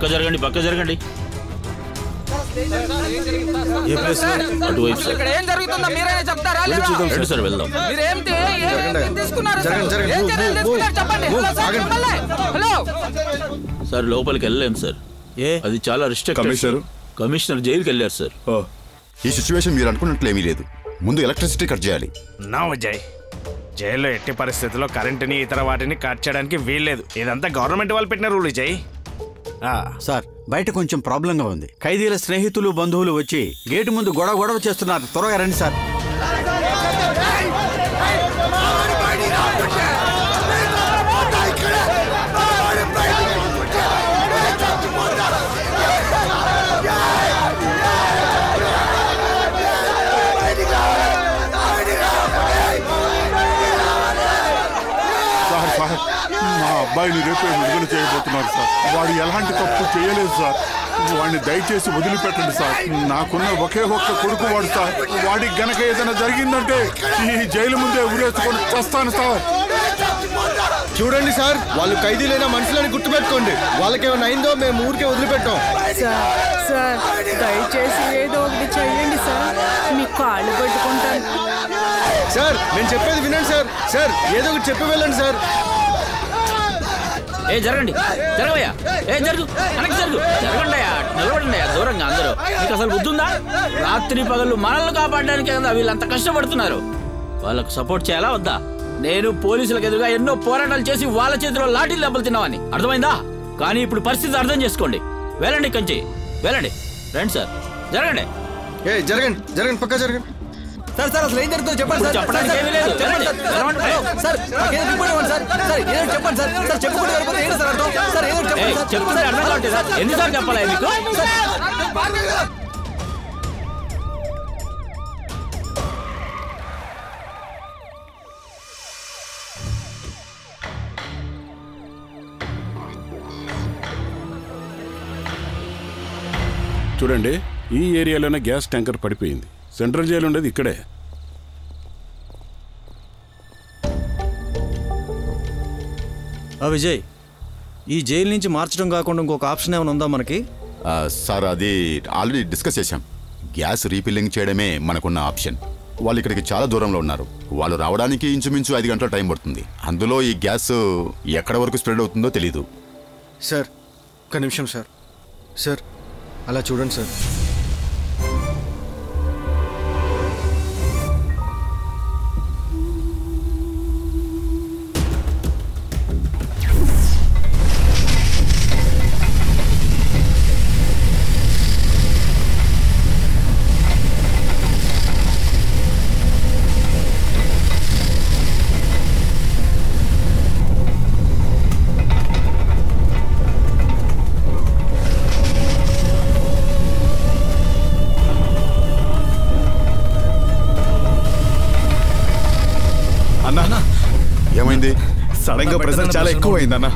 పక్క జరగండి, పక్క జరగండి. అటువైపు సార్. ఏం జరుగుతుందో మీరైనా చెప్తారా? సార్ వెళ్దాం. సార్ లోపలికి వెళ్ళలేం సార్, అది చాలా రిస్ట్రిక్టెడ్. కమిషనర్ జైలుకి వెళ్ళారు సార్. ఈ సిచ్యువేషన్ మీరు అనుకున్నట్లేమీ లేదు. ముందు ఎలక్ట్రిసిటీ కట్ చేయాలి. నా విజయ్, జైల్లో ఎట్టి పరిస్థితుల్లో కరెంటుని ఇతర వాటిని కట్ చేయడానికి వీల్లేదు. ఇదంతా గవర్నమెంట్ వాళ్ళు పెట్టిన రూల్ విజయ్. సార్ బయట కొంచెం ప్రాబ్లంగా ఉంది. ఖైదీల స్నేహితులు బంధువులు వచ్చి గేటు ముందు గొడవ చేస్తున్నారు. త్వరగా రండి సార్. మా అబ్బాయిని రేపే విడుదల చేయబోతున్నారు సార్. వాడు ఎలాంటి తప్పు చేయలేదు సార్. వాడిని దయచేసి వదిలిపెట్టండి సార్. నాకున్న ఒకే ఒక్క కొడుకు వాడు సార్. వాడికి గనక ఏదైనా జరిగిందంటే ఈ జైలు ముందే ఉరేసుకొని చస్తాను సార్. చూడండి సార్, వాళ్ళు ఖైదీలైన మనుషులని గుర్తుపెట్టుకోండి. వాళ్ళకేమైనా అయిందో మేము ఊరికే వదిలిపెట్టాం. సార్ దయచేసి ఏదో ఒకటి చెయ్యండి సార్, మీ కాళ్ళు పట్టుకుంటాను సార్. నేను చెప్పేది వినండి సార్. సార్ ఏదో ఒకటి చెప్పి వెళ్ళండి సార్. ఏ జరగండి, జరగవయ్యా. ఏ జరుగు, వెనక్కి జరుగు. జరగండియా, నిలబడండియా దూరంగా. అందరూ మీకు అసలు బుద్ధుందా? రాత్రి పగళ్ళు మనల్ని కాపాడడానికే కదా వీళ్ళంత కష్టపడుతున్నారు. వాళ్ళకు సపోర్ట్ చేయాలా వద్దా? నేను పోలీసులకు ఎదురుగా ఎన్నో పోరాటాలు చేసి వాళ్ళ చేతిలో లాఠీలు దెబ్బలు తిన్నామని అర్థమైందా? కానీ ఇప్పుడు పరిస్థితి అర్థం చేసుకోండి. వెళ్ళండి కంచి, వెళ్ళండి. రండి సార్, జరగండి. జరగండి జరగండి, పక్కా జరగండి. సార్ సార్ అసలు ఏం జరుగుతుందో చెప్పండి సార్. చెప్పడానికి ఏమీ లేదు. చెప్తే అర్థం కావట్లేదు సార్. ఎన్నిసార్లు చెప్పాలి మీకు? చూడండి, ఈ ఏరియాలోనే గ్యాస్ ట్యాంకర్ పడిపోయింది. సెంట్రల్ జైలు ఉండేది ఇక్కడే. విజయ్, ఈ జైలు నుంచి మార్చడం కాకుండా ఇంకొక ఆప్షన్ ఏమైనా ఉందా మనకి? సార్ అది ఆల్రెడీ డిస్కస్ చేశాం. గ్యాస్ రీఫిల్లింగ్ చేయడమే మనకున్న ఆప్షన్. వాళ్ళు ఇక్కడికి చాలా దూరంలో ఉన్నారు. వాళ్ళు రావడానికి ఇంచుమించు 5 గంటల టైం పడుతుంది. అందులో ఈ గ్యాస్ ఎక్కడ వరకు స్ప్రెడ్ అవుతుందో తెలీదు. సార్ ఒక్క నిమిషం సార్. సార్ అలా చూడండి సార్. ఏమైంది? సడన్ గా ప్రెషర్ చాలా ఎక్కువైంది అన్న.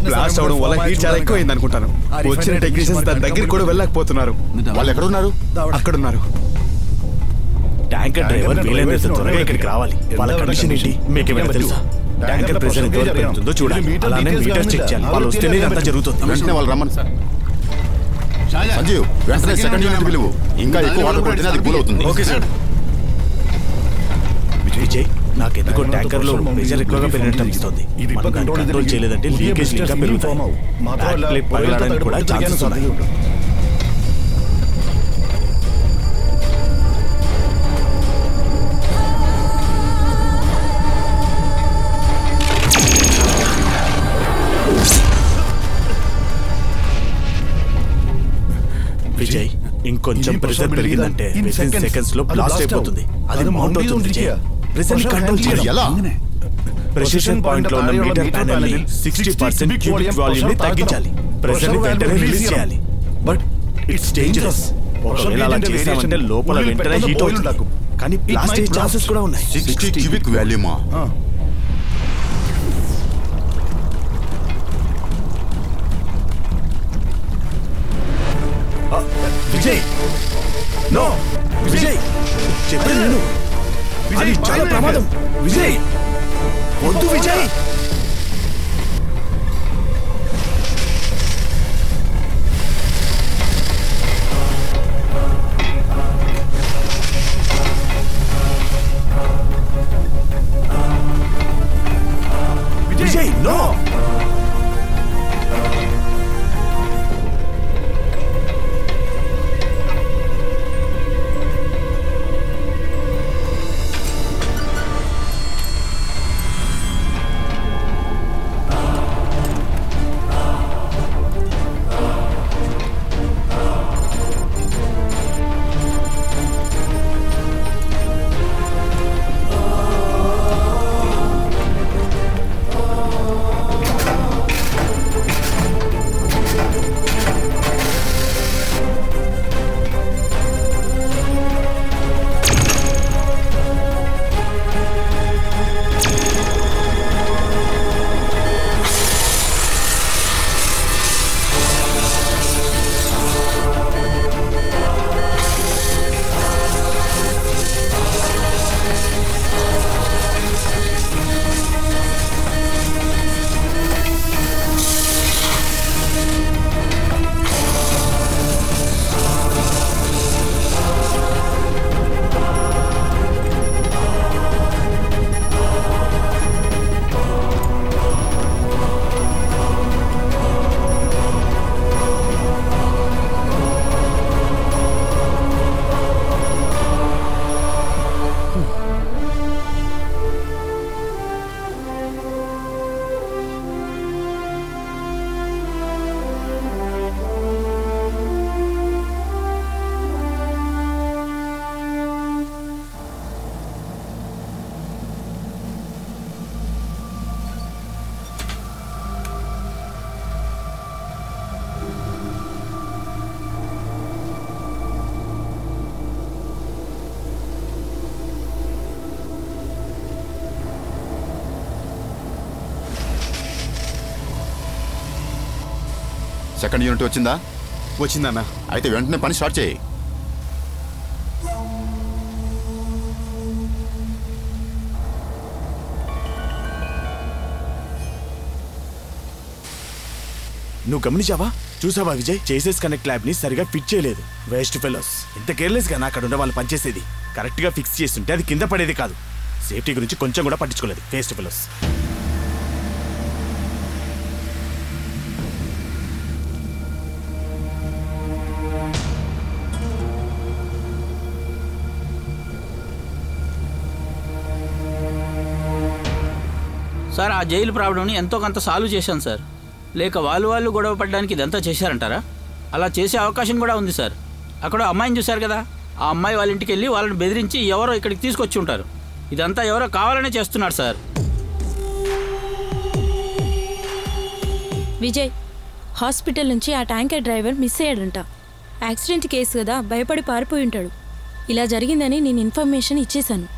బ్లాస్ట్ అవడం వల్ల హీట్ చాలా ఎక్కువైంది అనుకుంటాను. వచ్చిన టెక్నీషియన్స్ దాని దగ్గరికి కూడా వెళ్ళకపోతున్నారు. వాళ్ళు ఎక్కడున్నారు? అక్కడున్నారు. ట్యాంకర్ డ్రైవర్ వీలైనంత త్వరగా ఇక్కడికి రావాలి. వాళ్ళ కండిషన్ ఏంటి మీకేమైనా తెలుసా? ట్యాంకర్ ప్రెషర్ ఎంత వరకు పెరుగుతుందో చూడాలి. అలానే మీటర్ చెక్ చేయాలి. వాళ్ళు వస్తేనే అంతా జరుగుతుంది. వెంటనే వాళ్ళు రమ్మని సార్. సంజీవ్, వెంటనే సెకండ్ యూనిట్ పిలువు. ఇంకా ఎక్కువ వాటర్ పడితే అది కూల్ అవుతుంది. Okay sir. విజయ్, నాకెందుకో ట్యాంకర్ లో ప్రెషర్ ఎక్కువగా పెరిగినట్టు అనిపిస్తుంది. మనం కంట్రోల్ చేయలేదంటే లీకేజ్ ఇంకా పెరుగుతాయి. పగలడానికి కూడా ఛాన్సెస్ ఉన్నాయి. విజయ్, ఇంకొంచెం ప్రెషర్ పెరిగిందంటే సెకండ్స్ లో బ్లాస్ట్ అయిపోతుంది. అది మౌంట్ అవుతుంది విజయ్. ప్రెషర్ కంట్రోల్ చేయాలి. ఎలా? ప్రెసిషన్ పాయింట్ లో ఉన్న మీటర్ ప్యానెల్ ని 60% క్యూబిక్ వాల్యూమ్ ని తగ్గించాలి. ప్రెషర్ ని వెంటనే రిలీజ్ చేయాలి. But it's dangerous. ఒకవేళ అలా చేసామంటే లోపల వెంటనే హీట్ అవుతుంది. కానీ బ్లాస్ట్ అయ్యే ఛాన్సెస్ కూడా ఉన్నాయి. 60 క్యూబిక్ వాల్యూమా? విజయ్, నో విజయ్, చెప్పేది నేను. అది చాలా ప్రమాదం. విజయ్ వద్దు. విజయ్ నో. సెకండ్ యూనిట్ వచ్చిందా? వచ్చిందన్నా. అయితే వెంటనే పని స్టార్ట్ చేయి. నువ్వు గమనించావా? చూసావా విజయ్, చేసేస్ కనెక్ట్ ల్యాబ్ ని సరిగా ఫిట్ చేయలేదు. Waste fellows. ఇంత కేర్లెస్ గా అక్కడ ఉన్న వాళ్ళు పనిచేసేది. కరెక్ట్ గా ఫిక్స్ చేస్తుంటే అది కింద పడేది కాదు. సేఫ్టీ గురించి కొంచెం కూడా పట్టించుకోలేదు. Waste fellows. సార్ ఆ జైలు ప్రాబ్లంని ఎంతో కొంత సాల్వ్ చేశాను సార్. లేక వాళ్ళు గొడవ పడడానికి ఇదంతా చేశారంటారా? అలా చేసే అవకాశం కూడా ఉంది సార్. అక్కడ అమ్మాయిని చూశారు కదా, ఆ అమ్మాయి వాళ్ళ ఇంటికి వెళ్ళి వాళ్ళని బెదిరించి ఎవరో ఇక్కడికి తీసుకొచ్చి ఉంటారు. ఇదంతా ఎవరో కావాలనే చేస్తున్నారు సార్. విజయ్, హాస్పిటల్ నుంచి ఆ ట్యాంకర్ డ్రైవర్ మిస్ అయ్యాడంట. యాక్సిడెంట్ కేసు కదా, భయపడి పారిపోయి ఉంటాడు. ఇలా జరిగిందని నేను ఇన్ఫర్మేషన్ ఇచ్చేశాను.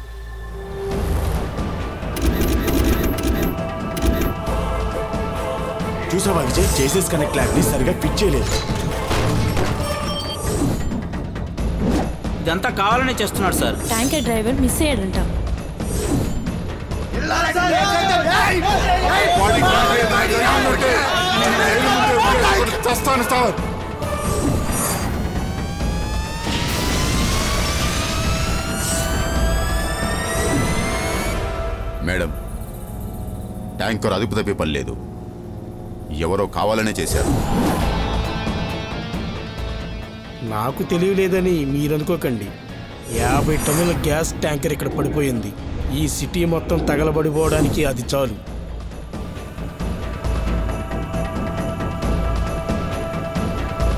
చూసావా విజయ్, చేసేస్ కనెక్ట్ ల్యాబ్ ని సరిగా ఫిట్ చేయలేదు. ఇదంతా కావాలనే చేస్తున్నాడు సార్. ట్యాంకర్ డ్రైవర్ మిస్ అయ్యాడంట. మేడం, ట్యాంకర్ అదుపు తప్పే పని లేదు. ఎవరో కావాలనే చేశారు. నాకు తెలియలేదని మీరనుకోకండి. 50 టన్నుల గ్యాస్ ట్యాంకర్ ఇక్కడ పడిపోయింది. ఈ సిటీ మొత్తం తగలబడిపోవడానికి అది చాలు.